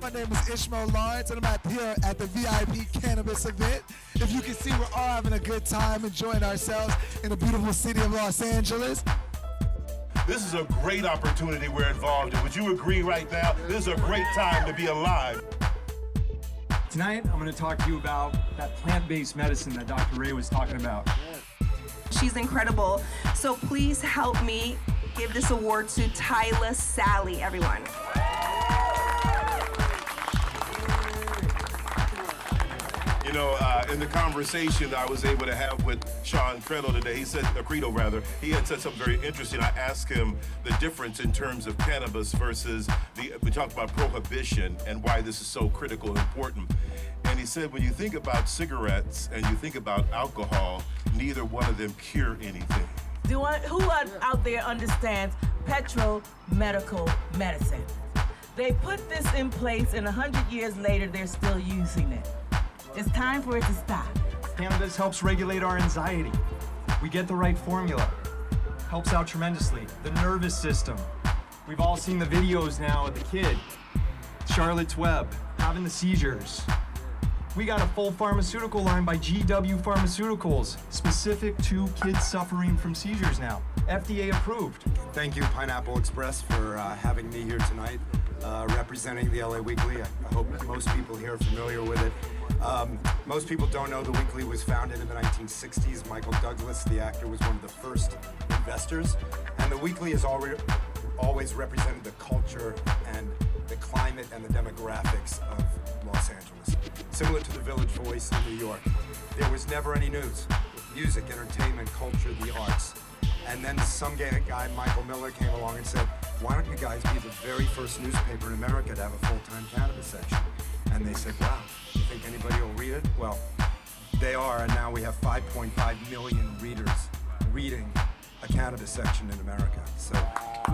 My name is Ishmael Lawrence, and I'm here at the VIP Cannabis Event. If you can see, we're all having a good time, enjoying ourselves in the beautiful city of Los Angeles. This is a great opportunity we're involved in. Would you agree right now? This is a great time to be alive. Tonight, I'm going to talk to you about that plant-based medicine that Dr. Ray was talking about. She's incredible. So please help me give this award to Tyler Sally, everyone. You know, in the conversation I was able to have with Sean Credo today, he said, Credo rather, he had said something very interesting. I asked him the difference in terms of cannabis versus we talked about prohibition and why this is so critical and important. And he said, when you think about cigarettes and you think about alcohol, neither one of them cure anything. Who out there understands medical medicine? They put this in place and 100 years later, they're still using it. It's time for it to stop. Cannabis helps regulate our anxiety. We get the right formula. Helps out tremendously. The nervous system. We've all seen the videos now of the kid, Charlotte's Web, having the seizures. We got a full pharmaceutical line by GW Pharmaceuticals, specific to kids suffering from seizures now. FDA approved. Thank you, Pineapple Express, for having me here tonight, representing the LA Weekly. I hope most people here are familiar with it. Most people don't know the Weekly was founded in the 1960s. Michael Douglas, the actor, was one of the first investors. And the Weekly has always represented the culture and the climate and the demographics of Los Angeles. Similar to the Village Voice in New York. There was never any news. Music, entertainment, culture, the arts. And then some guy, Michael Miller, came along and said, why don't you guys be the very first newspaper in America to have a full-time cannabis section? And they said, wow, you think anybody will read it? Well, they are, and now we have 5.5 million readers reading a cannabis section in America. So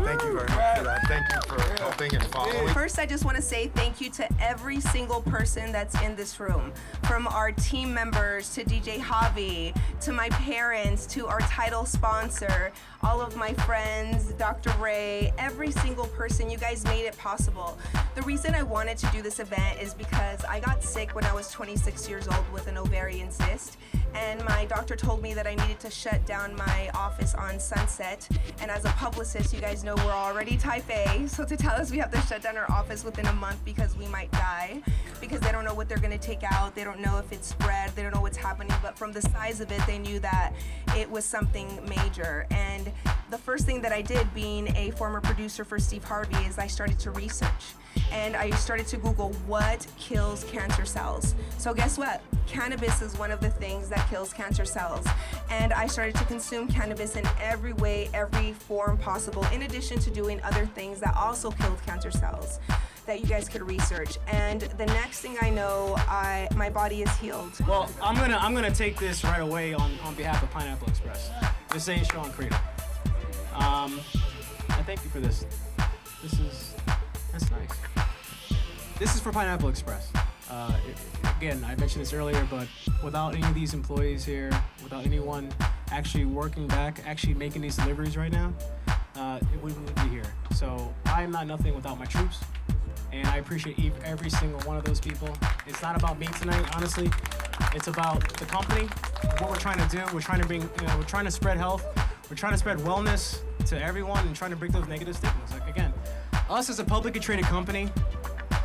thank you very much for that. Thank you for helping and following. First, I just want to say thank you to every single person that's in this room. From our team members to DJ Javi, to my parents, to our title sponsor, all of my friends, Dr. Ray, every single person, you guys made it possible. The reason I wanted to do this event is because I got sick when I was 26 years old with an ovarian cyst. And my doctor told me that I needed to shut down my office on Sunset. And as a publicist, you guys know we're already type A. So to tell us we have to shut down our office within a month because we might die, because they don't know what they're gonna take out, they don't know if it's spread, they don't know what's happening, but from the size of it, they knew that it was something major. And the first thing that I did, being a former producer for Steve Harvey, is I started to research. And I started to Google what kills cancer cells. So guess what? Cannabis is one of the things that kills cancer cells. And I started to consume cannabis in every way, every form possible, in addition to doing other things that also killed cancer cells that you guys could research. And the next thing I know, my body is healed. Well, I'm gonna take this right away on behalf of Pineapple Express. This ain't Sean Credo. I thank you for this. That's nice. This is for Pineapple Express. Again, I mentioned this earlier, but without any of these employees here, without anyone actually working back, actually making these deliveries right now, it wouldn't be here. So I am not nothing without my troops, and I appreciate every single one of those people. It's not about me tonight, honestly. It's about the company, what we're trying to do. We're trying to bring, we're trying to spread health. We're trying to spread wellness to everyone and trying to break those negative stigmas. Like, again, us as a publicly traded company,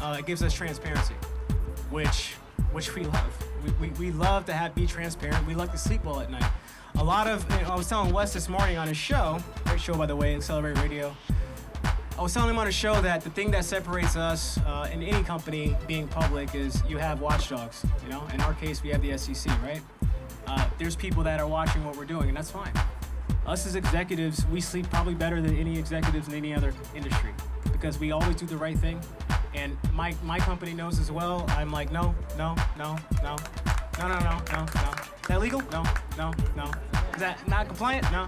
it gives us transparency, which we love. We love to be transparent. We like to sleep well at night. A lot of, I was telling Wes this morning on his show, great show by the way, Accelerate Radio. I was telling him on his show that the thing that separates us in any company being public is you have watchdogs. In our case, we have the SEC, right? There's people that are watching what we're doing, and that's fine. Us as executives, we sleep probably better than any executives in any other industry because we always do the right thing. And my company knows as well. I'm like, no. Is that legal? No. Is that not compliant? No.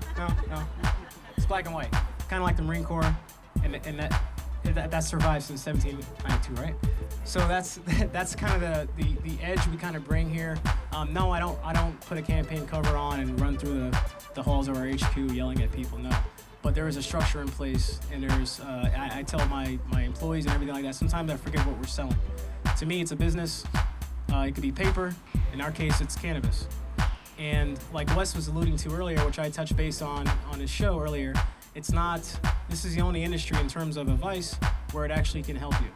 It's black and white. Kind of like the Marine Corps, and that survived since 1792, right? So that's kind of the edge we kind of bring here. No, I don't put a campaign cover on and run through the halls of our HQ yelling at people. No. but there is a structure in place, and there's, I tell my employees and everything like that, sometimes I forget what we're selling. To me, it's a business. It could be paper. In our case, it's cannabis. And like Wes was alluding to earlier, which I touched base on his show earlier, this is the only industry in terms of advice where it actually can help you.